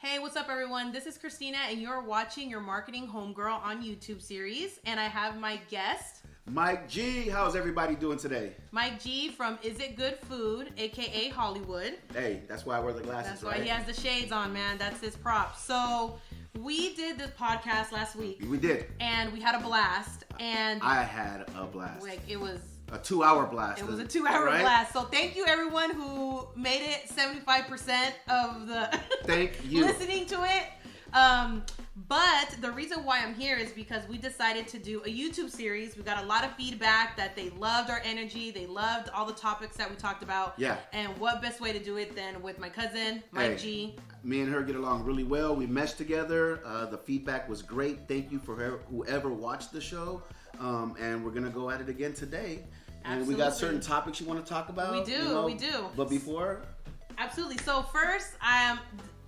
Hey, what's up, everyone? This is Christina, and you're watching your Marketing Homegirl on YouTube series. And I have my guest, Mike G. How's everybody doing today? Mike G from Is It Good Food, aka Hollywood. Hey, that's why I wear the glasses. That's why he has the shades on, man. That's his prop. So we did this podcast last week. We did. And we had a blast. And I had a blast. Like, it was a 2-hour blast. It was a 2-hour blast. So thank you, everyone who made it 75% of the thank you listening to it. But the reason why I'm here is because we decided to do a YouTube series. We got a lot of feedback that they loved our energy. They loved all the topics that we talked about. Yeah. And what best way to do it than with my cousin, Mike G. Me and her get along really well. We meshed together. The feedback was great. Thank you for whoever watched the show. And we're going to go at it again today. And Absolutely. we got certain topics you want to talk about. We do, we do. But before? Absolutely. So first, I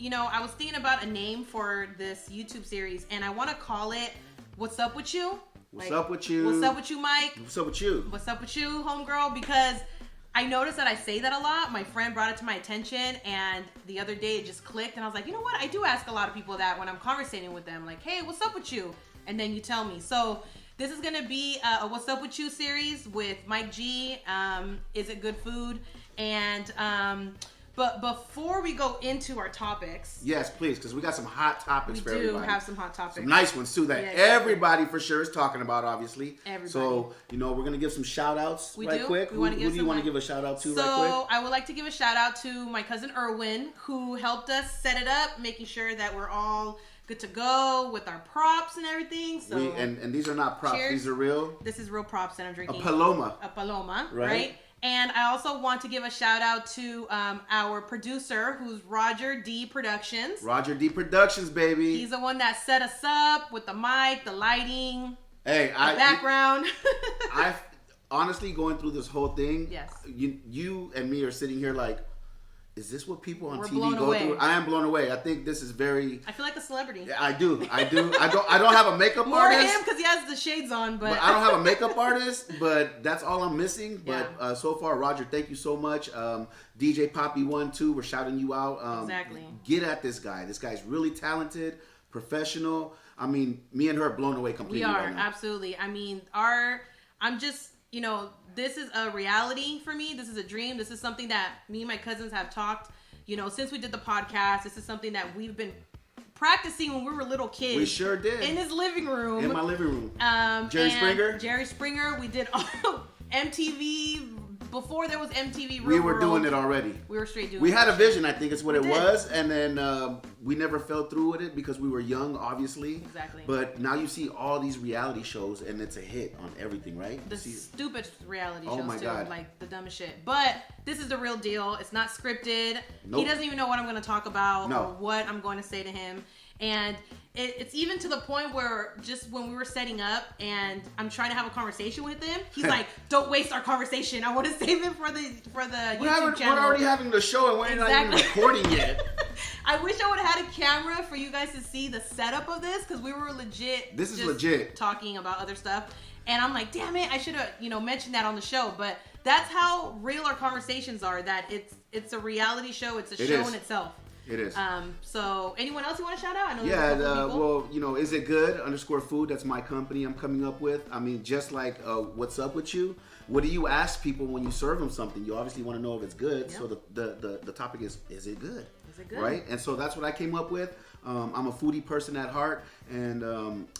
was thinking about a name for this YouTube series, and I want to call it "What's Up With You." What's up with you? What's up with you, Mike? What's up with you? What's up with you, homegirl? Because I noticed that I say that a lot. My friend brought it to my attention, and the other day it just clicked, and I was like, you know what? I do ask a lot of people that when I'm conversating with them, like, hey, what's up with you? And then you tell me. So this is going to be a What's Up With You series with Mike G. Is It Good Food? And but before we go into our topics, yes, please, because we got some hot topics for everybody. We do have some hot topics. Some nice ones too that everybody for sure is talking about, obviously. Everybody. So, we're going to give some shout outs quick. Who do you want to give a shout out to right quick? So, I would like to give a shout out to my cousin Erwin, who helped us set it up, making sure that we're all good to go with our props and everything. So and these are not props. Cheers. These are real. This is real props that I'm drinking. A paloma. A paloma, right? And I also want to give a shout out to our producer, who's Roger D Productions. Roger D Productions, baby. He's the one that set us up with the mic, the lighting, the background. I honestly, going through this whole thing, yes, you and me are sitting here like, is this what people on We're TV go through? I am blown away. I think this is very. I feel like a celebrity. I do. I don't have a makeup artist. More him because he has the shades on, but I don't have a makeup artist. But that's all I'm missing. Yeah. But so far, Roger, thank you so much. DJ Poppy 1-2, we're shouting you out. Exactly. Get at this guy. This guy's really talented, professional. I mean, me and her are blown away completely. We are right now. absolutely. I mean, I'm just. This is a reality for me. This is a dream. This is something that me and my cousins have talked, since we did the podcast. This is something that we've been practicing when we were little kids. We sure did. In his living room. In my living room. Jerry Springer. We did MTV. Before there was MTV we were doing it already. We were straight doing it. We had a vision, I think is what it was. And then we never fell through with it because we were young, obviously. Exactly. But now you see all these reality shows and it's a hit on everything, right? The stupid reality shows, oh my God. Like the dumbest shit. But this is the real deal. It's not scripted. Nope. He doesn't even know what I'm going to talk about or what I'm going to say to him. And it's even to the point where just when we were setting up and I'm trying to have a conversation with him, he's like, "Don't waste our conversation. I want to save it for the YouTube channel." We're already having the show and we're not even recording yet. I wish I would have had a camera for you guys to see the setup of this because we were legit. This is legit talking about other stuff, and I'm like, "Damn it! I should have mentioned that on the show." But that's how real our conversations are. That it's a reality show. It's a show in itself. It is. So anyone else you want to shout out? I know Is It Good _food? That's my company I'm coming up with. I mean, just like What's Up With You? What do you ask people when you serve them something? You obviously want to know if it's good. Yep. So the topic is it good? Is it good? Right? And so that's what I came up with. I'm a foodie person at heart, and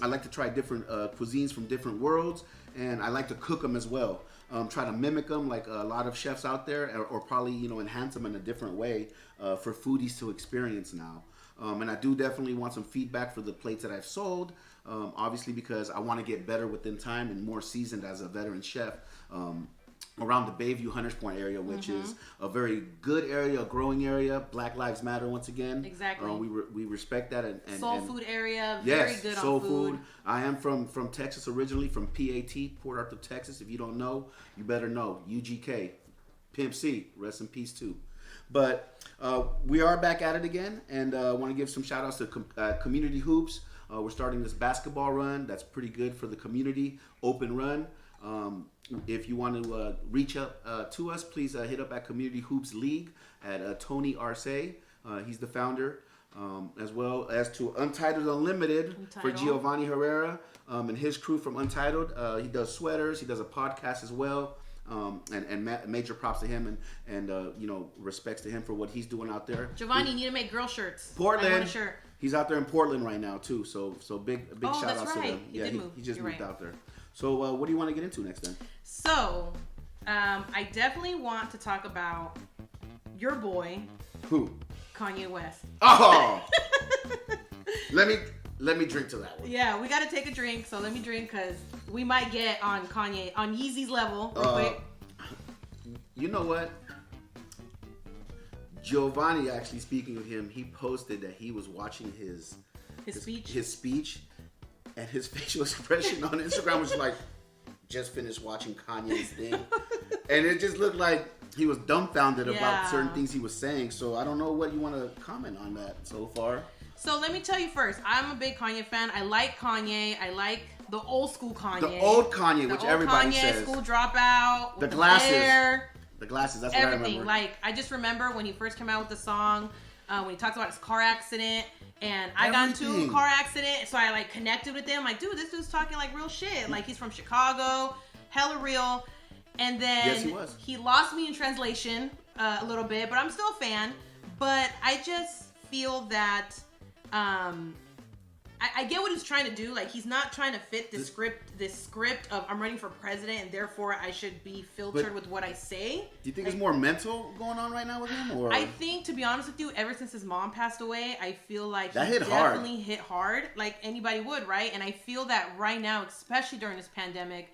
I like to try different cuisines from different worlds, and I like to cook them as well. Try to mimic them like a lot of chefs out there, or probably enhance them in a different way for foodies to experience now. And I do definitely want some feedback for the plates that I've sold, obviously because I want to get better within time and more seasoned as a veteran chef around the Bayview Hunters Point area, which is a very good area, a growing area. Black Lives Matter once again. Exactly. We respect that. And soul food area, yes, very good soul on food. I am from Texas originally, from PAT, Port Arthur, Texas. If you don't know, you better know. UGK, Pimp C, rest in peace too. But we are back at it again, and I want to give some shout outs to Community Hoops. We're starting this basketball run that's pretty good for the community, open run. If you want to reach up to us, please hit up at Community Hoops League at Tony Arce. He's the founder. as well as to Untitled Unlimited for Giovanni Herrera and his crew from Untitled. He does sweaters. He does a podcast as well. And major props to him and respects to him for what he's doing out there. Giovanni, you need to make girl shirts. Portland. I want a shirt. He's out there in Portland right now too. So big shout out to them. He did move. He just moved out there. So what do you want to get into next then? So I definitely want to talk about your boy. Who? Kanye West. Oh. Let me drink to that one. Yeah, we got to take a drink. So let me drink because we might get on Yeezy's level real quick. You know what? Giovanni, actually speaking of him, he posted that he was watching his speech, and his facial expression on Instagram was like, just finished watching Kanye's thing. And it just looked like he was dumbfounded about certain things he was saying. So I don't know what you want to comment on that so far. So let me tell you first, I'm a big Kanye fan. I like Kanye. I like the old school Kanye. The old Kanye, which everybody says. School dropout. The glasses. Hair, the glasses, that's everything. What I remember. Like, I just remember when he first came out with the song, when he talks about his car accident. And I got into a car accident, so I connected with him. Like, dude, this dude's talking real shit. Like, he's from Chicago, hella real. And then yes, he was. He lost me in translation a little bit, but I'm still a fan. But I just feel that I get what he's trying to do. Like, he's not trying to fit this script of I'm running for president and therefore I should be filtered with what I say. Do you think it's more mental going on right now with him? Or? I think, to be honest with you, ever since his mom passed away, I feel like that he definitely hit hard, like anybody would, right? And I feel that right now, especially during this pandemic,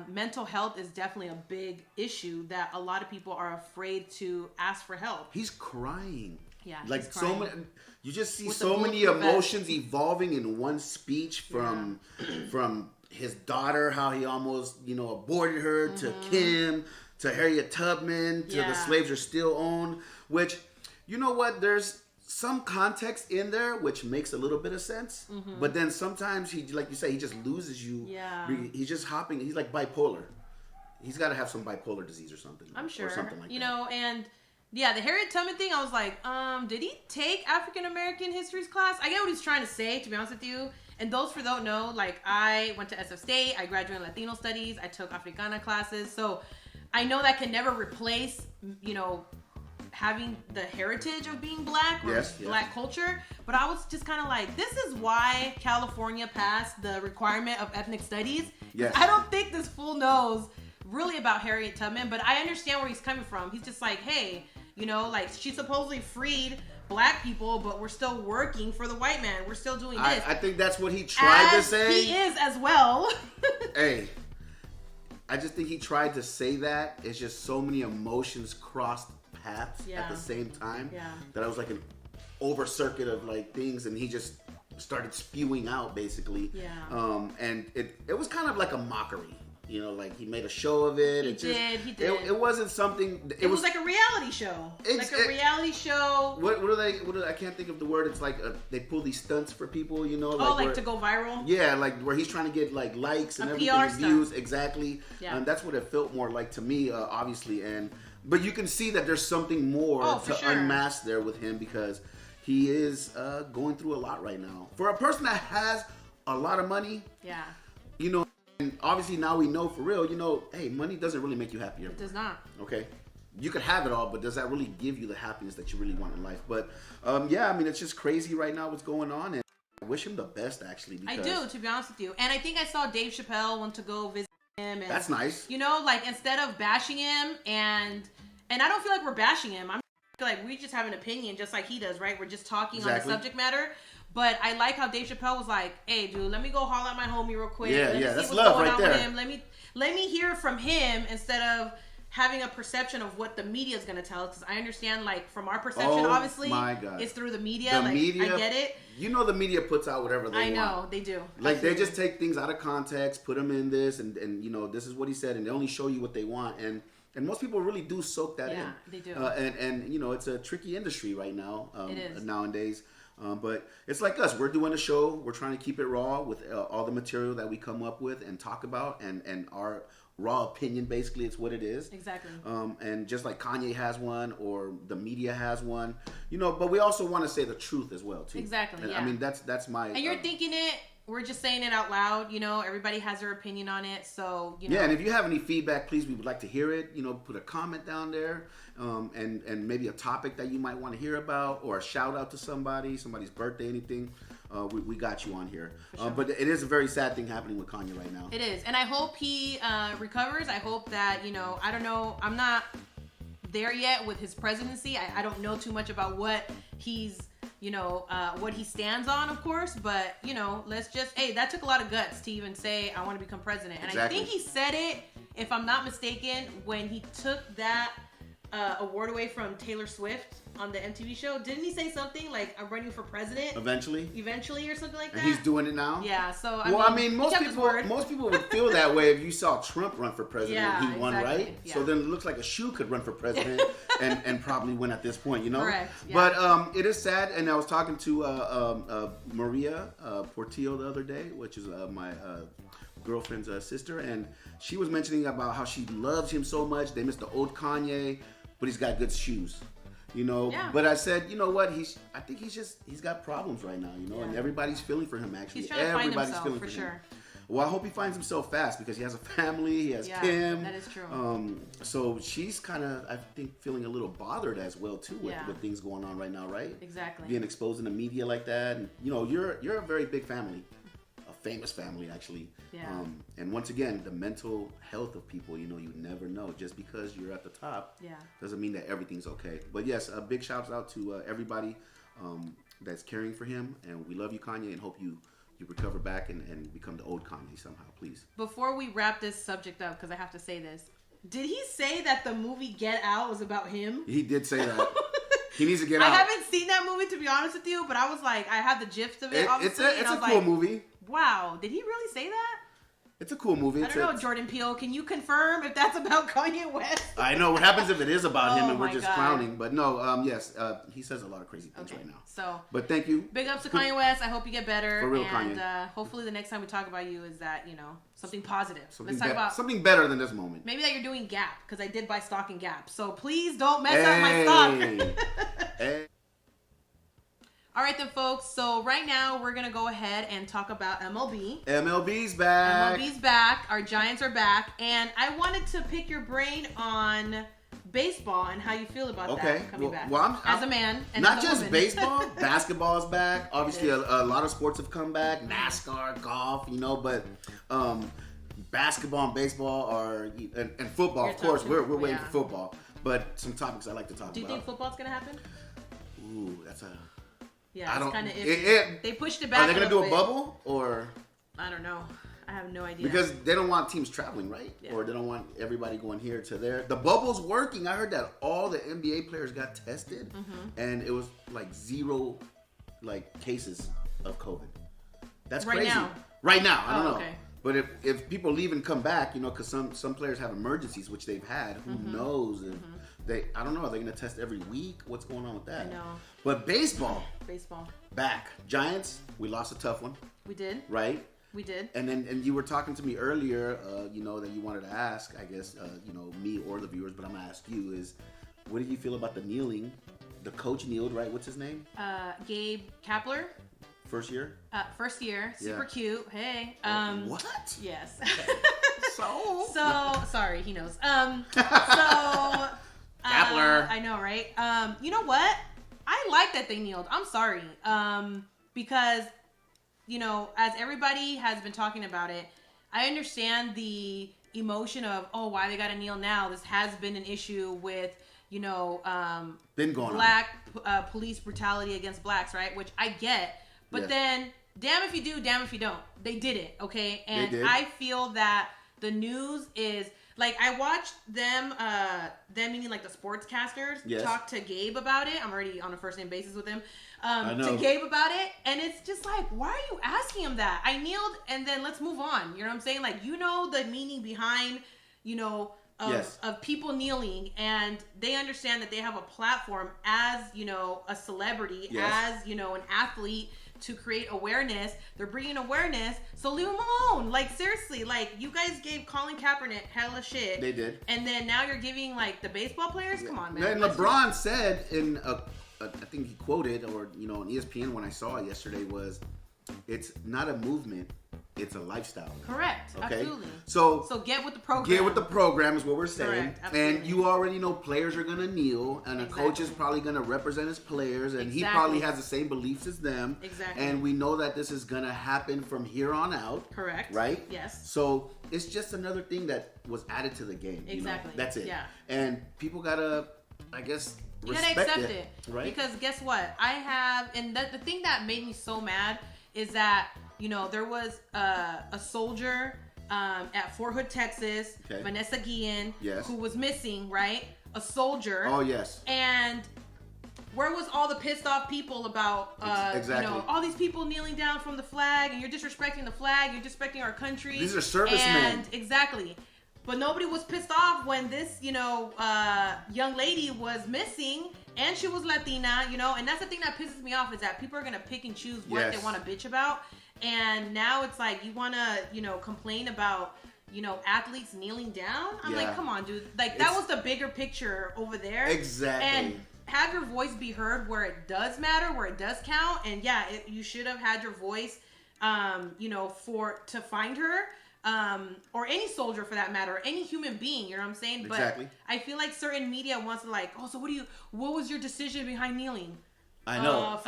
mental health is definitely a big issue that a lot of people are afraid to ask for help. He's crying. Yeah, like he's crying. so many. You just see so many emotions evolving in one speech from his daughter, how he almost aborted her, to Kim, to Harriet Tubman, to the slaves are still owned. Which, you know what? There's some context in there which makes a little bit of sense, but then sometimes he, like you say, he just loses you. Yeah, he's just hopping. He's like bipolar. He's got to have some bipolar disease or something. I'm sure. Or something like that. And. Yeah, the Harriet Tubman thing, I was like, did he take African American histories class? I get what he's trying to say, to be honest with you. And those for don't know, like, I went to SF State, I graduated in Latino studies, I took Africana classes, so I know that can never replace, having the heritage of being black or black culture. But I was just kind of like, this is why California passed the requirement of ethnic studies. Yes. I don't think this fool knows really about Harriet Tubman, but I understand where he's coming from. He's just like, hey, she supposedly freed black people, but we're still working for the white man. We're still doing this. I think that's what he tried to say. He is as well. Hey, I just think he tried to say that. It's just so many emotions crossed paths at the same time that I was like an over circuit of things, and he just started spewing out basically. Yeah. And it was kind of like a mockery. He made a show of it. He did. It wasn't something. It was like a reality show. Reality show. What are they? I can't think of the word. It's like they pull these stunts for people. To go viral. Yeah, where he's trying to get likes and everything, PR views. stunt. Exactly. Yeah. That's what it felt more like to me, obviously. But you can see that there's something more unmask there with him because he is going through a lot right now. For a person that has a lot of money. Yeah. And obviously now we know for real, hey, money doesn't really make you happier. It does not. Okay. You could have it all, but does that really give you the happiness that you really want in life? But it's just crazy right now what's going on, and I wish him the best actually. Because I do, to be honest with you. And I think I saw Dave Chappelle went to go visit him. And, that's nice. Instead of bashing him, and I don't feel like we're bashing him. I feel like we just have an opinion just like he does, right? We're just talking on the subject matter. But I like how Dave Chappelle was like, "Hey, dude, let me go holler at my homie real quick. Let me see that's what's love going right on there. with him. Let me hear from him instead of having a perception of what the media is going to tell us." Because I understand, from our perception, obviously, it's through the media. Media, I get it. The media puts out whatever they want. I know they do. They just take things out of context, put them in this, and this is what he said, and they only show you what they want, and most people really do soak that in. Yeah, they do. And it's a tricky industry right now. It is nowadays. But it's like us. We're doing a show. We're trying to keep it raw with all the material that we come up with and talk about, and our raw opinion. Basically, it's what it is. Exactly. And just like Kanye has one, or the media has one, but we also want to say the truth as well too. Exactly. And, yeah. I mean, that's my. And you're thinking it. We're just saying it out loud. Everybody has their opinion on it. So Yeah, and if you have any feedback, please, we would like to hear it. Put a comment down there, and maybe a topic that you might want to hear about, or a shout out to somebody's birthday, anything. We got you on here. Sure. But it is a very sad thing happening with Kanye right now. It is, and I hope he recovers. I hope that I don't know. I'm not there yet with his presidency. I don't know too much about what he's. What he stands on, of course, but, let's just, that took a lot of guts to even say, I want to become president. And Exactly. I think he said it, if I'm not mistaken, when he took that award away from Taylor Swift on the MTV show. Didn't he say something like, I'm running for president? Eventually, or something like that? And he's doing it now? Yeah, so, I mean, most people would feel that way if you saw Trump run for president and he won, exactly. right? Yeah. So then it looks like a shoe could run for president and probably win at this point, Correct. Yeah. But it is sad, and I was talking to Maria Portillo the other day, which is my girlfriend's sister, and she was mentioning about how she loves him so much. They miss the old Kanye, but he's got good shoes. Yeah. But I said, you know what? I think he's got problems right now, Yeah. and everybody's feeling for him. Actually, He's trying to find everybody's himself, feeling for him. sure. Well, I hope he finds himself fast because he has a family. He has Yeah, Kim. that is true. So she's kind of, I think, feeling a little bothered as well too with things going on right now, right? Exactly. Being exposed in the media like that, and you're a very big family, a famous family actually. Yeah. And once again, the mental health of people, you never know. Just because you're at the top, doesn't mean that everything's okay. But yes, a big shout out to everybody that's caring for him, and we love you, Kanye, and hope you recover back and become the old Kanye somehow, please. Before we wrap this subject up, because I have to say this, did he say that the movie Get Out was about him? He did say that. He needs to get out. I haven't seen that movie, to be honest with you, but I was like, I have the gist of it, obviously. It's a cool movie. Wow, did he really say that? It's a cool movie. I don't know, Jordan Peele. Can you confirm if that's about Kanye West? I know. What happens if it is about him and we're just God. clowning? But no, yes, he says a lot of crazy things right now. So, but thank you. Big ups to Kanye West. I hope you get better. For real, and Kanye. Hopefully the next time we talk about you is that, something positive. Something Let's talk about something better than this moment. maybe that you're doing Gap, because I did buy stock in Gap. So please don't mess up my stock. Hey. All right then, folks. So right now we're gonna go ahead and talk about MLB. MLB's back. MLB's back. Our Giants are back, and I wanted to pick your brain on baseball and how you feel about that coming back. Well, as a man, and not as a just woman. baseball. Basketball's back. Obviously, a lot of sports have come back. NASCAR, golf, but basketball and baseball and football. Of course, we're waiting for football. But some topics I like to talk about. Do you think football's gonna happen? Ooh, that's a. Yeah, it's kind of they pushed it back. Are they gonna do a bit. bubble or? I don't know. I have no idea. Because they don't want teams traveling, right? Yeah. Or they don't want everybody going here to there. The bubble's working. I heard that all the NBA players got tested, and it was like 0 cases of COVID. That's Right crazy. now? Right now, I don't know. Okay. But if people leave and come back, because some players have emergencies, which they've had. Who knows? If I don't know. Are they going to test every week? What's going on with that? I know. But baseball Back. Giants. We lost a tough one. We did. Right. We did. And you were talking to me earlier, that you wanted to ask, I guess, me or the viewers, but I'm gonna ask you is, what did you feel about the kneeling? The coach kneeled, right? What's his name? Gabe Kapler. First year. First year. Super cute. Hey. What? Yes. So sorry, he knows. Kapler. I know, right? You know what? I like that they kneeled. I'm sorry. Because, as everybody has been talking about it, I understand the emotion of, why they gotta kneel now. This has been an issue with, been going black police brutality against blacks, right? Which I get. But then, damn if you do, damn if you don't. They did it, okay? And I feel that the news is... Like, I watched them meaning like the sportscasters, talk to Gabe about it. I'm already on a first name basis with him. To Gabe about it. And it's just like, why are you asking him that? I kneeled and then let's move on. You know what I'm saying? Like, the meaning behind, of people kneeling, and they understand that they have a platform as, a celebrity, as, an athlete, to create awareness. They're bringing awareness, so leave them alone. Like, seriously, like, you guys gave Colin Kaepernick hella shit. They did. And then now you're giving, like, the baseball players? Come on, man. And LeBron said in I think he quoted, or, you know, on ESPN when I saw it yesterday, was, it's not a movement, it's a lifestyle. Correct. Okay? Absolutely. So get with the program. Get with the program is what we're saying. Correct. Absolutely. And you already know players are going to kneel, and a coach is probably going to represent his players, and he probably has the same beliefs as them. Exactly. And we know that this is going to happen from here on out. Correct. Right? Yes. So it's just another thing that was added to the game. Exactly. You know? That's it. Yeah. And people got to, I guess, you gotta accept it, right? Because guess what? The thing that made me so mad is that, you know, there was a soldier at Fort Hood, Texas, Vanessa Guillen, who was missing, right? A soldier. Oh, yes. And where was all the pissed off people about, you know, all these people kneeling down from the flag, and you're disrespecting the flag, you're disrespecting our country. These are servicemen. Exactly. But nobody was pissed off when this, you know, young lady was missing, and she was Latina, you know, and that's the thing that pisses me off, is that people are going to pick and choose what they want to bitch about. And now it's like, you want to, you know, complain about, you know, athletes kneeling down. I'm like, come on, dude. Like, that was the bigger picture over there. Exactly. And have your voice be heard where it does matter, where it does count. And yeah, you should have had your voice, you know, to find her. Or any soldier for that matter, or any human being, you know what I'm saying? But I feel like certain media wants to, like, oh, so what was your decision behind kneeling? I know.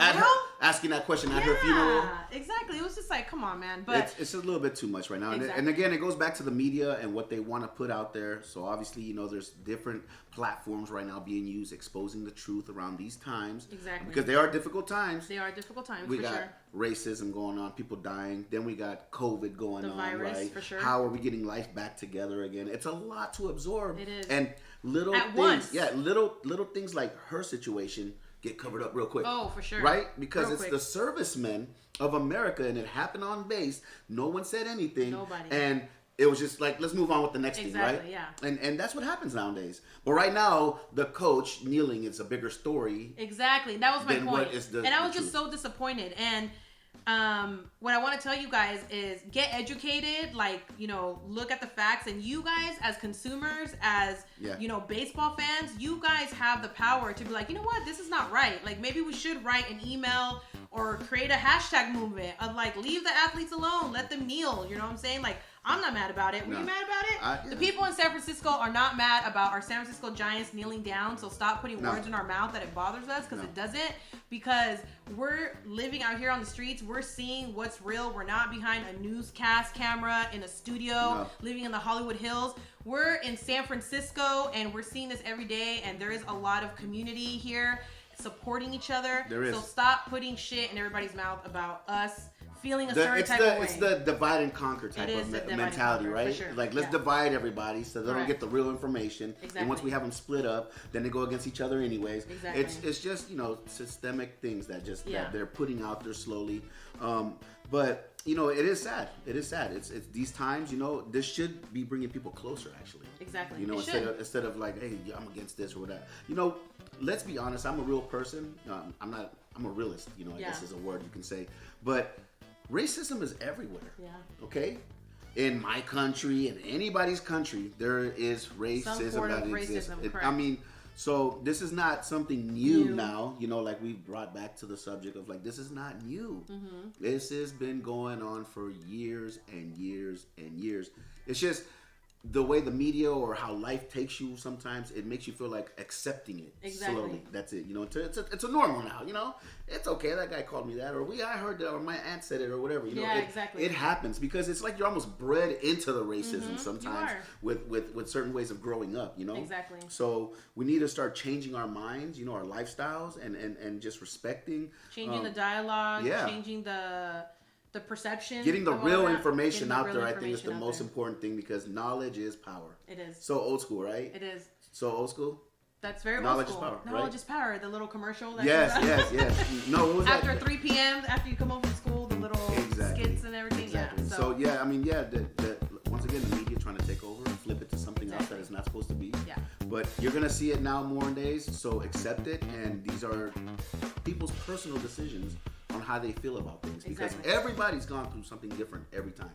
Asking that question at her funeral. Yeah, exactly. It was just like, come on, man. But it's a little bit too much right now. And again, it goes back to the media and what they want to put out there. So obviously, you know, there's different platforms right now being used, exposing the truth around these times. Exactly. Because they are difficult times. They are difficult times, we got racism going on, people dying. Then we got COVID going on, virus, right? For sure. How are we getting life back together again? It's a lot to absorb. It is. And little things, little things like her situation get covered up real quick. Oh, for sure. Right? Because the servicemen of America, and it happened on base. No one said anything. Nobody. And it was just like, let's move on with the next thing, right? Yeah. And that's what happens nowadays. But right now, the coach kneeling is a bigger story. Exactly. That was my point. And I was just truth. so disappointed. And what I want to tell you guys is, get educated, like, you know, look at the facts, and you guys as consumers, as, you know, baseball fans, you guys have the power to be like, you know what, this is not right. Like, maybe we should write an email or create a hashtag movement of, like, leave the athletes alone, let them kneel, you know what I'm saying? Like, I'm not mad about it. Were you mad about it? The people in San Francisco are not mad about our San Francisco Giants kneeling down, so stop putting words in our mouth that it bothers us, because it doesn't. Because we're living out here on the streets. We're seeing what's real. We're not behind a newscast camera in a studio, living in the Hollywood Hills. We're in San Francisco, and we're seeing this every day, and there is a lot of community here supporting each other. There is. So stop putting shit in everybody's mouth about us feeling a certain type of way. It's the divide and conquer type of mentality, right? Sure. Like, let's divide everybody so they don't get the real information. Exactly. And once we have them split up, then they go against each other anyways. Exactly. It's just, you know, systemic things that that they're putting out there slowly. But you know, it is sad. It is sad. It's these times, you know, this should be bringing people closer, actually. Exactly. You know, instead of like, hey, I'm against this or whatever. You know, let's be honest. I'm a real person. I'm a realist. You know, I guess is a word you can say. But racism is everywhere. Yeah. Okay? In my country, in anybody's country, there is racism that exists. I mean, so this is not something new now, you know, like we brought back to the subject of, like, this is not new. Mm-hmm. This has been going on for years and years and years. It's just the way the media or how life takes you, sometimes it makes you feel like accepting it slowly. That's it. You know, it's a normal now, you know. It's okay, that guy called me that, or I heard that, or my aunt said it, or whatever. You know, exactly. It happens because it's like you're almost bred into the racism sometimes with certain ways of growing up, you know. Exactly. So we need to start changing our minds, you know, our lifestyles, and just respecting, changing the dialogue, changing the perception, getting the real information out there. I think is the most important thing, because knowledge is power. It is. So old school, right? It is. So old school. That's very knowledge old school. Is power. Knowledge right? is power. The little commercial. That Yes. No, what was after that? 3 p.m. after you come home from school, the little skits and everything. Exactly. Yeah. So yeah, I mean, once again, the media trying to take over and flip it to something else that it's not supposed to be. Yeah. But you're gonna see it now more nowadays. So accept it, and these are people's personal decisions on how they feel about things, because Exactly. everybody's gone through something different every time,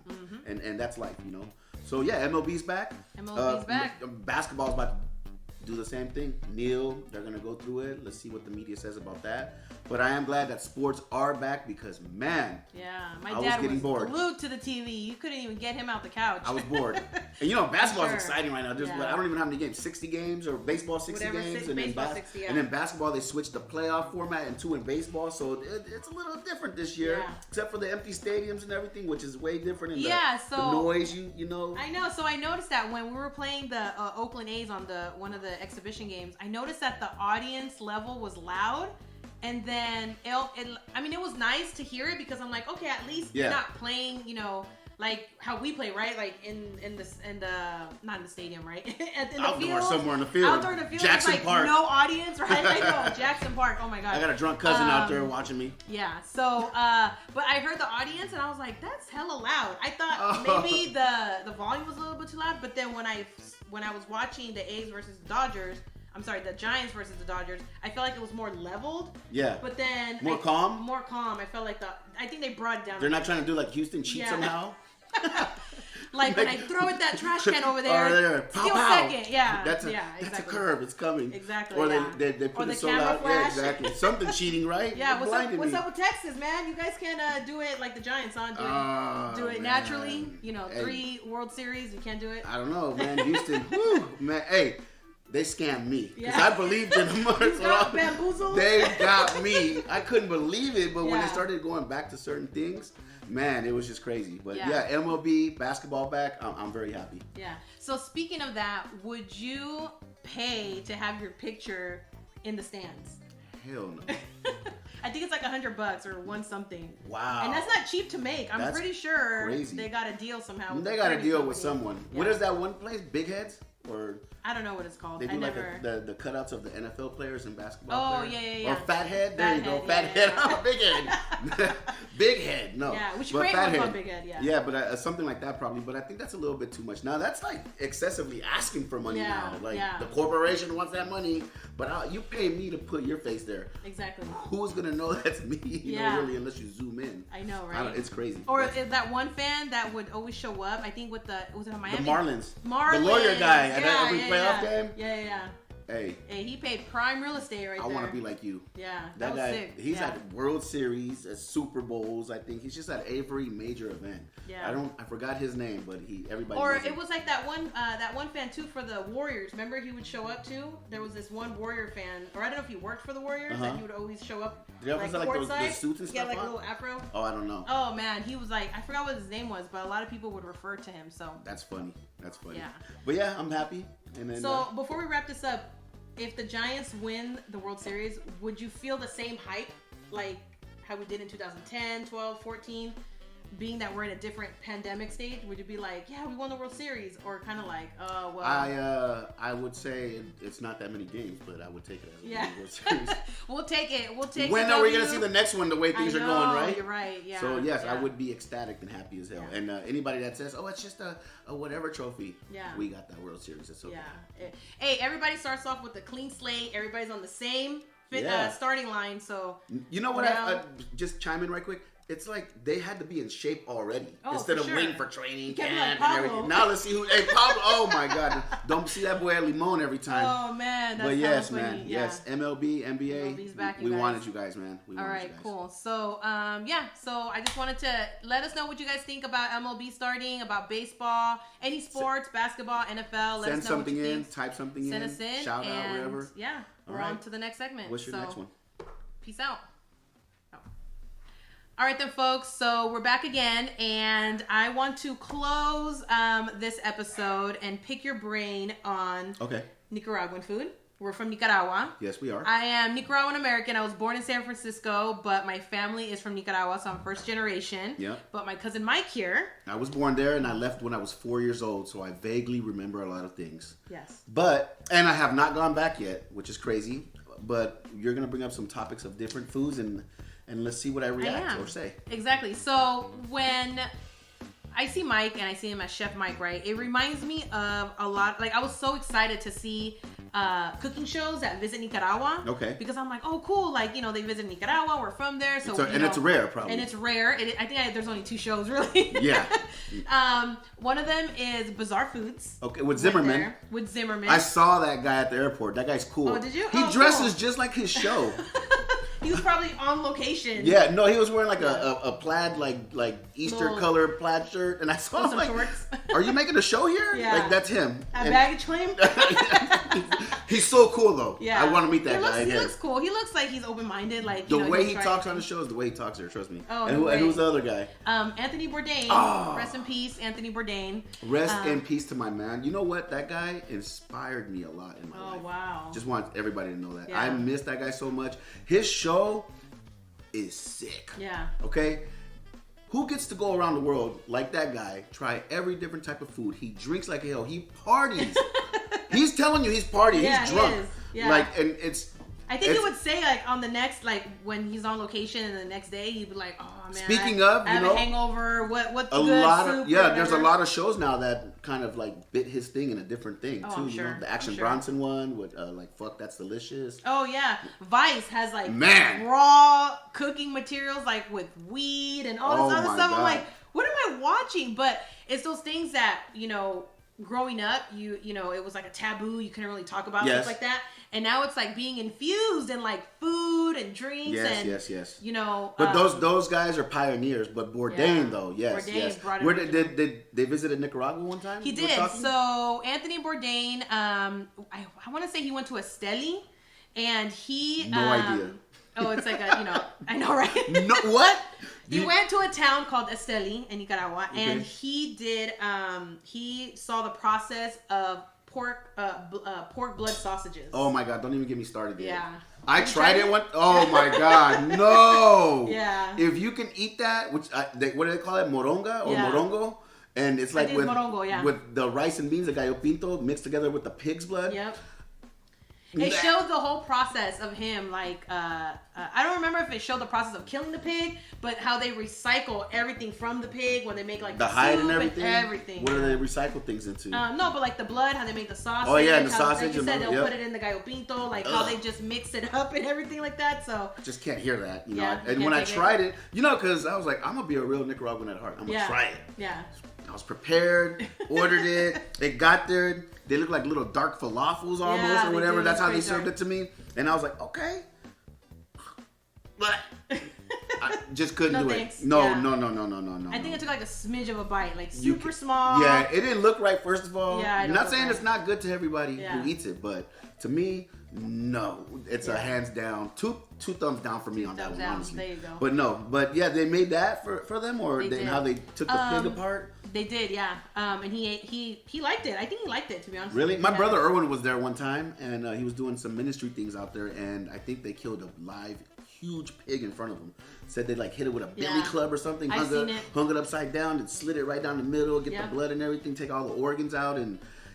and that's life, you know. So yeah, MLB's back. MLB's back. Basketball's about to do the same thing. They're gonna go through it. Let's see what the media says about that. But I am glad that sports are back, because man, Yeah, my I was dad getting was bored. glued to the TV. You couldn't even get him out the couch. I was bored. And you know, basketball is Sure. exciting right now. There's, Yeah. I don't even know how many games, 60 games or baseball 60 Whatever, games, and baseball then 60, yeah. and then basketball they switched the playoff format and 2 in baseball, so it's a little different this year, Yeah. except for the empty stadiums and everything, which is way different. And So the noise, you know. I know. So I noticed that when we were playing the Oakland A's on one of the exhibition games, I noticed that the audience level was loud. And then it was nice to hear it, because I'm like, okay, at least you're not playing, you know, like how we play, right? Like in the not in the stadium, right? in the Outdoor field, somewhere in the field. Outdoor in the field, Jackson like Park. no audience, right? I know, Jackson Park. Oh my god. I got a drunk cousin out there watching me. Yeah. So, but I heard the audience and I was like, that's hella loud. I thought maybe the volume was a little bit too loud. But then when I was watching the A's versus the Dodgers. I'm sorry, the Giants versus the Dodgers. I felt like it was more leveled. Yeah. But then More calm. More calm. I felt like I think they brought it down. They're not trying to do like Houston cheat somehow. Like when I throw it that trash can over there. Pow, steal pow. second. Yeah. That's exactly. That's a curve. It's coming. Exactly. Or yeah. they put the it so camera loud. flash. Yeah, exactly. Something cheating, right? Yeah. You're blinding What's me. up with Texas, man? You guys can't do it like the Giants, huh? Do it Man. naturally. You know, Hey. 3 World Series. You can't do it. I don't know, man. Houston, whew, man. Hey, they scammed me, because Yeah. I believed in them. You got bamboozled. They got me. I couldn't believe it, but when they Yeah. started going back to certain things, man, it was just crazy. But Yeah. yeah, MLB basketball back. I'm very happy. Yeah. So speaking of that, would you pay to have your picture in the stands? Hell no. I think it's like $100 or one something. Wow. And that's not cheap to make. I'm That's pretty sure crazy. they got a deal somehow. With They the got to credit deal with company. someone. Yeah. What is that one place? Big Heads? Or I don't know what it's called. they do I like never. the cutouts of the NFL players and basketball Oh, players? yeah. Or Fat Head? There you go. Fat Fat Head, Head. yeah. Oh, Big Head. Big Head. No. Yeah, we should But create Fat one Head. called Big Head, yeah. Yeah, but something like that probably. But I think that's a little bit too much. Now, that's like excessively asking for money Yeah, now. Like, yeah. the corporation wants that money, but you pay me to put your face there. Exactly. Who's going to know that's me? You Yeah. know, really, unless you zoom in. I know, right? It's crazy. Or that one fan that would always show up. I think was it on Miami? The Marlins. Marlins. The lawyer guy at Yeah, every playoff game. Yeah. Hey, He paid prime real estate right I there. want to be like you. Yeah, That was guy, sick. he's yeah. at World Series, at Super Bowls. I think he's just at every major event. Yeah. I forgot his name, but everybody. Or knows him. it was like that one fan too for the Warriors. Remember he would show up too. There was this one Warrior fan, or I don't know if he worked for the Warriors, that he would always show up. Did he always have, like, those courtside. suits and He had stuff like a on? little afro. Oh, I don't know. Oh man, he was like, I forgot what his name was, but a lot of people would refer to him. So That's funny. Yeah. But yeah, I'm happy. And then So before we wrap this up, if the Giants win the World Series, would you feel the same hype like how we did in 2010, 12, 14? Being that we're in a different pandemic stage, would you be like, yeah, we won the World Series? Or kind of like, oh, well. I would say it's not that many games, but I would take it as a World Series. We'll take it. We'll take it. When are we going to see the next one the way things are going, right? You're right. Yeah. So, yes, yeah. I would be ecstatic and happy as hell. Yeah. And anybody that says, oh, it's just a whatever trophy, Yeah. we got that World Series. It's okay. Yeah. Hey, everybody starts off with a clean slate. Everybody's on the same Yeah. starting line. So, You know what? Now- I just chime in right quick. It's like they had to be in shape already Oh, instead for of sure. waiting for training can't be camp like and Pablo. everything. Now let's see who. Hey, Pablo! Oh my God! Don't see that boy at Limon every time. oh man, that's but yes, funny. man. Yeah. Yes, MLB, NBA. MLB's back, you we guys. wanted you guys, man. We All wanted right, you guys. cool. So, so I just wanted to let us know what you guys think about MLB starting, about baseball, any sports, basketball, NFL. Let Send us know something what you in. think. Type something in. Send us in. Shout out and wherever. Yeah, we're All right. on to the next segment. What's your So, next one? Peace out. Oh. All right then, folks. So we're back again, and I want to close this episode and pick your brain on Okay. Nicaraguan food. We're from Nicaragua. Yes, we are. I am Nicaraguan American. I was born in San Francisco, but my family is from Nicaragua, so I'm first generation. Yep. But my cousin Mike here. I was born there, and I left when I was 4 years old, so I vaguely remember a lot of things. Yes. And I have not gone back yet, which is crazy. But you're gonna bring up some topics of different foods, and let's see what I react or say. Exactly. So when I see Mike and I see him as Chef Mike, right? It reminds me of a lot. Like I was so excited to see cooking shows that visit Nicaragua. Okay. Because I'm like, oh, cool. Like, you know, they visit Nicaragua. We're from there. So, and it's rare, probably. And it's rare. I think there's only 2 shows, really. Yeah. One of them is Bizarre Foods. Okay, with Zimmerman. With Zimmerman. I saw that guy at the airport. That guy's cool. Oh, did you? He dresses just like his show. He was probably on location. Yeah, no, he was wearing like a plaid, like Easter color plaid shirt, and I saw him like, shorts. "Are you making a show here?" Yeah. Like that's him. A baggage claim. He's so cool though. Yeah, I want to meet that guy. He looks cool. He looks like he's open-minded. Like the way he talks on the show is the way he talks there. Trust me. Oh, and who's the other guy? Anthony Bourdain. Oh. Rest in peace, Anthony Bourdain. Rest in peace to my man. You know what? That guy inspired me a lot in my life. Oh wow. Just want everybody to know that. Yeah. I miss that guy so much. His show is sick. Yeah. Okay? Who gets to go around the world like that guy, try every different type of food? He drinks like hell. He parties. He's telling you he's partying. Yeah, he's drunk. He is. Yeah. Like, and it's... I think he would say like on the next, like when he's on location and the next day he'd be like, "Oh man, speaking I have a hangover. What's a good lot soup of there's a lot of shows now that kind of like bit his thing in a different thing too. I'm You sure. know, the Action Bronson one with like "Fuck That's Delicious." Oh yeah, Vice has like Man. raw cooking materials like with weed and all this other my stuff. God. I'm like, what am I watching? But it's those things that growing up, you know, it was like a taboo. You couldn't really talk about stuff like that. And now it's like being infused in like food and drinks. Yes. You know, but those guys are pioneers. But Bourdain though, yes. Brought Where did they visited Nicaragua one time? He did. So Anthony Bourdain, I want to say he went to Esteli, and he no idea. Oh, it's like I know, right? No, what? He went to a town called Esteli in Nicaragua, and he did. He saw the process of pork blood sausages. Oh my God! Don't even get me started there. Yeah. I tried it one. Oh my God! No. Yeah. If you can eat that, which what do they call it? Moronga or morongo? And it's like with morongo, with the rice and beans, the gallo pinto mixed together with the pig's blood. Yep. It showed the whole process of him, like, I don't remember if it showed the process of killing the pig, but how they recycle everything from the pig when they make, like, the hide soup and everything. What do they recycle things into? No, but, like, the blood, how they make the sausage. Oh, yeah, and the how, sausage. Like you said, they'll put it in the gallo pinto, like, how they just mix it up and everything like that, so. I just can't hear that, you know. Yeah, and when I tried it, because I was like, I'm going to be a real Nicaraguan at heart. I'm going to try it. Yeah. I was prepared, ordered it. It got there. They look like little dark falafels almost or whatever. That's how they served it to me. And I was like, okay. But I just couldn't do it. No. I think it took like a smidge of a bite, like super small. Yeah, it didn't look right, first of all. Yeah, I'm not saying it's not good to everybody who eats it, but to me, no. It's a hands down. Two thumbs down for me on that one, honestly. There you go. But yeah, they made that for them, or how they took the pig apart? They did, yeah. And he liked it. I think he liked it, to be honest. Really? My brother Erwin was there one time, and he was doing some ministry things out there, and I think they killed a live, huge pig in front of him. Said they like hit it with a billy club or something, hung it upside down, and slid it right down the middle, get the blood and everything, take all the organs out,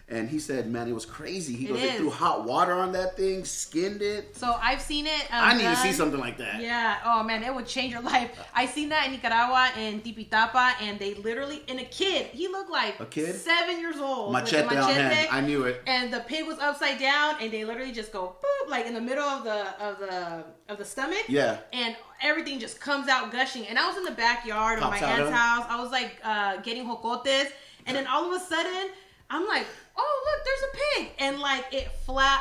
and he said, man, it was crazy. He goes, they threw hot water on that thing, skinned it. So I've seen it. I need to see something like that. Yeah. Oh, man, it would change your life. I seen that in Nicaragua, in Tipitapa, and they literally, and a kid, he looked like a kid? 7 years old. Machete on hand. I knew it. And the pig was upside down, and they literally just go, boop, like in the middle of the stomach. Yeah. And everything just comes out gushing. And I was in the backyard of my aunt's house. I was like getting jocotes, and then all of a sudden, I'm like, oh, look, there's a pig. And like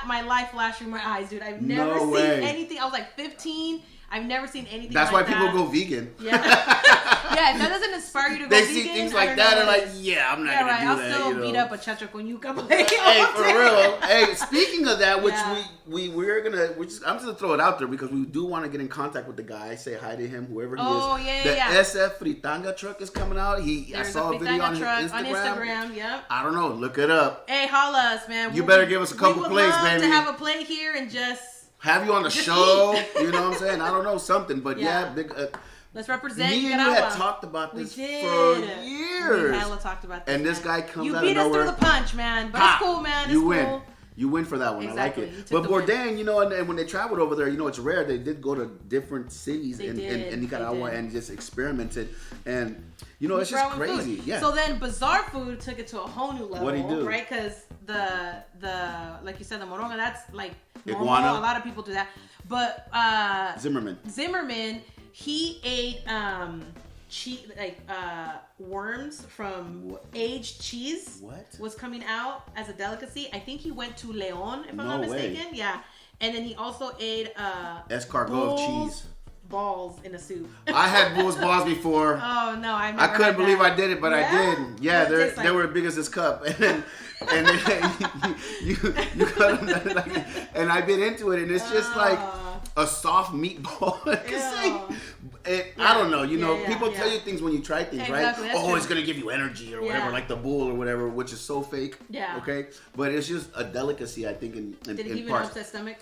my life flashed through my eyes, dude. I've never seen anything. I was like 15. I've never seen anything That's like why people go vegan. Yeah. Yeah, if that doesn't inspire you to go they vegan. See things like that and like, yeah, I'm not going to do I'll that. I'll still beat up a chacho con yuca. Hey, for real. Hey, speaking of that, which we're going to, I'm just going to throw it out there because we do want to get in contact with the guy, say hi to him, whoever he is. Oh, yeah, the SF Fritanga truck is coming out. I saw a video on his Instagram. Yep. I don't know. Look it up. Hey, holla us, man. You better give us a couple plays, baby. We would love to have a play here and just have you on the show. You know what I'm saying? I don't know, something. But big. Let's represent me and you had talked about this for years. We hella talked about this. And this guy comes out of nowhere. You beat us through the punch, man. But it's cool, man. You win. You win for that one. Exactly. I like it. But Bourdain, and when they traveled over there, it's rare. They did go to different cities in Nicaragua and just experimented. And, it's just crazy. Yeah. So then Bizarre Food took it to a whole new level. What'd he do? Right? Because the like you said, the moronga. That's like normal. Iguana. A lot of people do that. But Zimmerman, he ate worms from aged cheese. What was coming out as a delicacy? I think he went to Leon, if I'm No not mistaken. way. Yeah, and then he also ate escargot cheese. Balls in a soup. I had bull's balls before. Oh no, I couldn't believe I did it, but I did. Yeah, they were as big as this cup, and then you cut them, and I bit into it, and it's just like a soft meatball. I don't know. People tell you things when you try things, exactly, right? Oh, it's gonna give you energy or whatever, like the bull or whatever, which is so fake. Yeah. Okay, but it's just a delicacy, I think. Did it give you an upset stomach?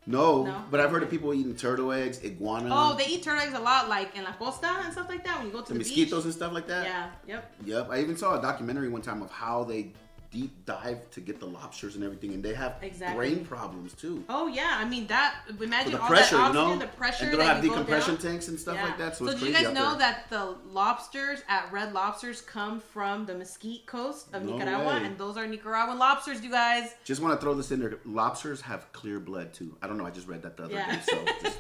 No, but I've heard of people eating turtle eggs, iguana. Oh, they eat turtle eggs a lot, like in La Costa and stuff like that. When you go to the mosquitoes beach. and stuff like that. Yeah. Yep. I even saw a documentary one time of how they deep dive to get the lobsters and everything, and they have brain problems too. Oh yeah, I mean that. Imagine the all pressure, that oxygen, the pressure. And they don't have decompression tanks and stuff like that. So did you guys know that the lobsters at Red Lobsters come from the Mesquite Coast of Nicaragua, and those are Nicaraguan lobsters, you guys? Just want to throw this in there. Lobsters have clear blood too. I don't know. I just read that the other day. So just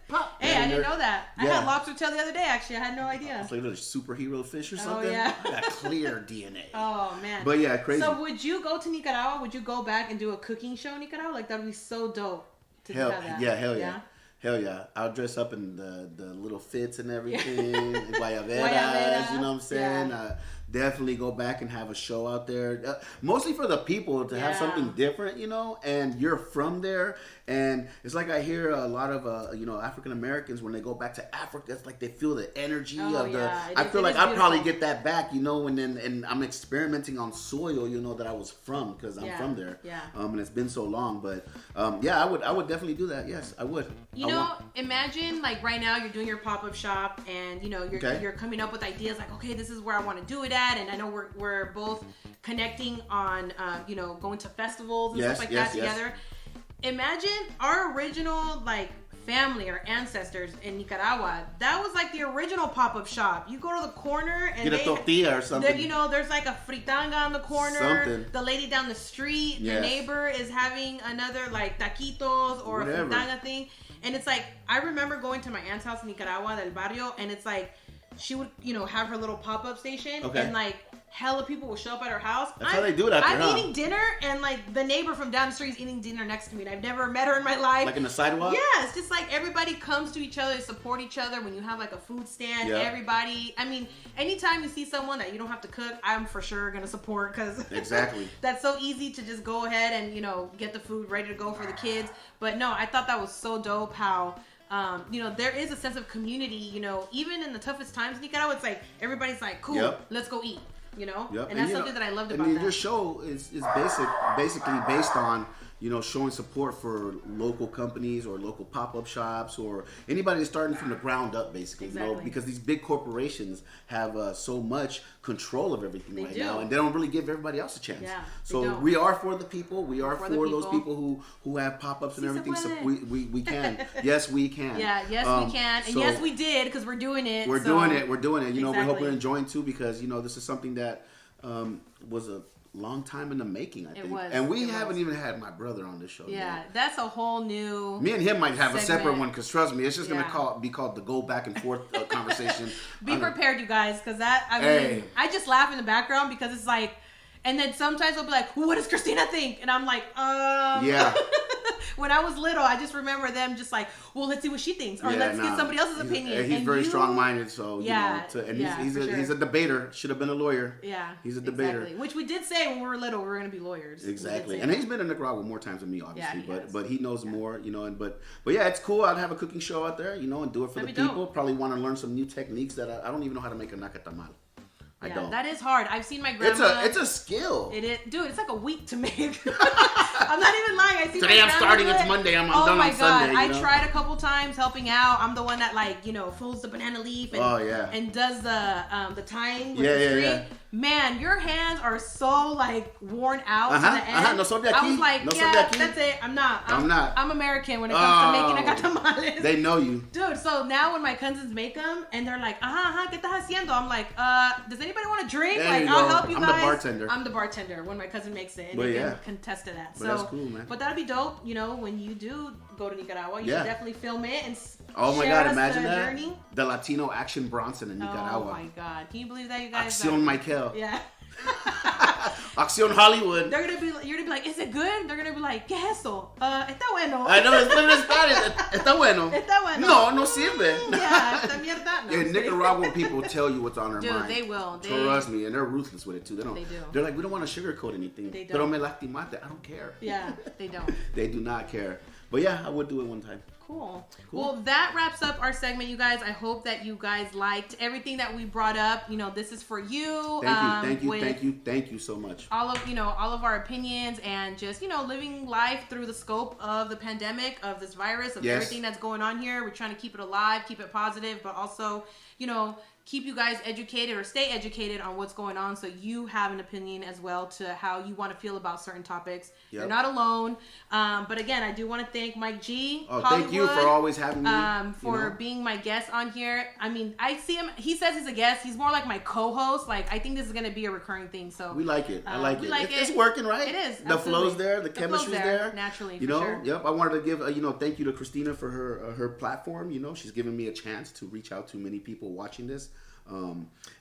pop. Hey, I didn't know that. I had lobster tail the other day. Actually, I had no idea. It's like a superhero fish or something. Oh yeah. I got clear DNA. Oh man. But yeah, crazy. So would you go to Nicaragua? Would you go back and do a cooking show in Nicaragua? Like that would be so dope. Hell yeah. Hell yeah. I'll dress up in the little fits and everything. And guayaberas, you know what I'm saying? Yeah. Definitely go back and have a show out there. Mostly for the people to have something different, and you're from there. And it's like I hear a lot of, African Americans, when they go back to Africa, it's like they feel the energy of the... I feel like I'll probably get that back, and I'm experimenting on soil, that I was from, because I'm from there. Yeah. And it's been so long. But, I would definitely do that. Yes, I would. Imagine like right now you're doing your pop-up shop and, you're coming up with ideas like, okay, this is where I want to do it at. And I know we're both connecting on, going to festivals and stuff like that together. Imagine our original family or ancestors in Nicaragua. That was like the original pop-up shop. You go to the corner and get a tortilla or something. There's like a fritanga on the corner. Something. The lady down the street, the neighbor is having another like taquitos or a fritanga thing. And it's like, I remember going to my aunt's house in Nicaragua, del barrio, and it's like, she would, have her little pop-up station, and like hella people will show up at her house. That's how they do it out there, I'm eating dinner, and like the neighbor from down the street is eating dinner next to me, and I've never met her in my life. Like in the sidewalk? Yeah, it's just like everybody comes to each other to support each other. When you have like a food stand, everybody. I mean, anytime you see someone that you don't have to cook, I'm for sure gonna support because exactly that's so easy to just go ahead and get the food ready to go for the kids. But no, I thought that was so dope how. There is a sense of community, even in the toughest times in Nicaragua, it's like, everybody's like, cool, let's go eat, And that's something that I loved about that. Your show is basically based on, showing support for local companies or local pop-up shops or anybody that's starting from the ground up, basically, because these big corporations have so much control of everything now, and they don't really give everybody else a chance. Yeah, so we are for the people. We are for those people who have pop-ups and everything. So we can. Yes, we can. Yeah, yes, we can. And yes, we did, because we're doing it. We're doing it. We hope you're enjoying too, because, this is something that was a long time in the making, I think. And we haven't even had my brother on this show yet. That's a whole new Me and him might have a separate one, because trust me, it's just going to be called the go back and forth conversation. Be prepared, you guys, because I just laugh in the background because it's like, and then sometimes I'll be like, what does Christina think? And I'm like, Yeah. When I was little, I just remember them just like, well, let's see what she thinks, or let's get somebody else's opinion. He's very strong-minded, so he's a debater. Should have been a lawyer. Yeah, he's a debater. Exactly. Which we did say when we were little, we were going to be lawyers. Exactly, and he's been in Nicaragua more times than me, obviously. But he knows more, But yeah, it's cool. I'd have a cooking show out there, and do it for the people. Probably want to learn some new techniques that I don't even know how to make a nacatamal. I don't. That is hard. I've seen my grandma. It's a skill. It is, dude. It's like a week to make. I'm not even lying. I see Today my I'm grandma starting. do It's it. Monday. I'm Oh done my on God. Sunday. I tried a couple times helping out. I'm the one that folds the banana leaf and does the tying with the string. Yeah. Man, your hands are so worn out to the end. No soy de aquí. I was like, no soy de yeah, aquí. that's it. I'm not. I'm American when it comes to making a tamales. They know you. Dude, so now when my cousins make them and they're like, ¿qué estás haciendo? I'm like, does anybody want a drink? There you I'll go. help you I'm guys. the bartender. I'm the bartender when my cousin makes it, and But they yeah. can contest to that. But that's cool, man. But that'd be dope. When you do go to Nicaragua, you should definitely film it and oh my share God, us imagine the that. journey. The Latino Action Bronson in Nicaragua. Oh my God, can you believe that, you guys? Acción Michael. Yeah. Acción Hollywood. You're gonna be like, is it good? They're gonna be like, ¿qué es eso? Está bueno. I know, it's in Spanish. Está bueno. Está bueno. No sirve. Yeah, esta mierda. No, And Nicaraguan people tell you what's on their mind. Dude, they will. Trust me, and they're ruthless with it too. They do. They're like, we don't want to sugarcoat anything. They don't. Pero me lastimaste. I don't care. Yeah, they don't. They do not care. But yeah, I would do it one time. Cool. Well, that wraps up our segment, you guys. I hope that you guys liked everything that we brought up. This is for you. Thank you so much. All of our opinions and just living life through the scope of the pandemic, of this virus, of everything that's going on here. We're trying to keep it alive, keep it positive, but also keep you guys educated or stay educated on what's going on, so you have an opinion as well to how you want to feel about certain topics. Yep. You're not alone. But again, I do want to thank Mike G. Oh, thank you for always having me. For being my guest on here. I mean, I see him. He says he's a guest. He's more like my co-host. I think this is going to be a recurring thing. So we like it. I like it. Like it's working, right? It is. The flow's there. The chemistry's there. Naturally, Sure. Yep. I wanted to give thank you to Christina for her platform. She's given me a chance to reach out to many people watching this.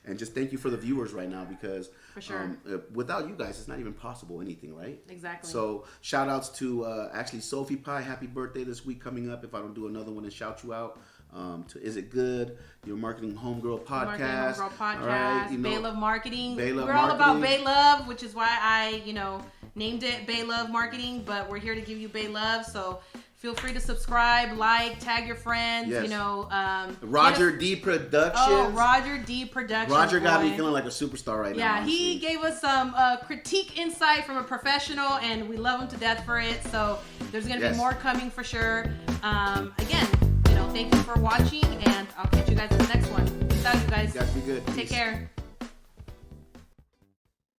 And just thank you for the viewers right now, because for sure. Without you guys, it's not even possible anything, right? Exactly. So shout outs to actually Sophie Pie, happy birthday this week coming up. If I don't do another one and shout you out. To Is It Good, your Marketing HomeGirl podcast. All right, Bay Love Marketing. We're all about Bay Love, which is why I named it Bay Love Marketing, but we're here to give you Bay Love, so feel free to subscribe, tag your friends. Yes. Roger D Productions. Oh, Roger D Productions. Roger got me feeling like a superstar right now. Yeah, he gave us some critique insight from a professional, and we love him to death for it. So there's going to be more coming for sure. Again, thank you for watching, and I'll catch you guys in the next one. Peace out, you guys. You guys be good. Take care.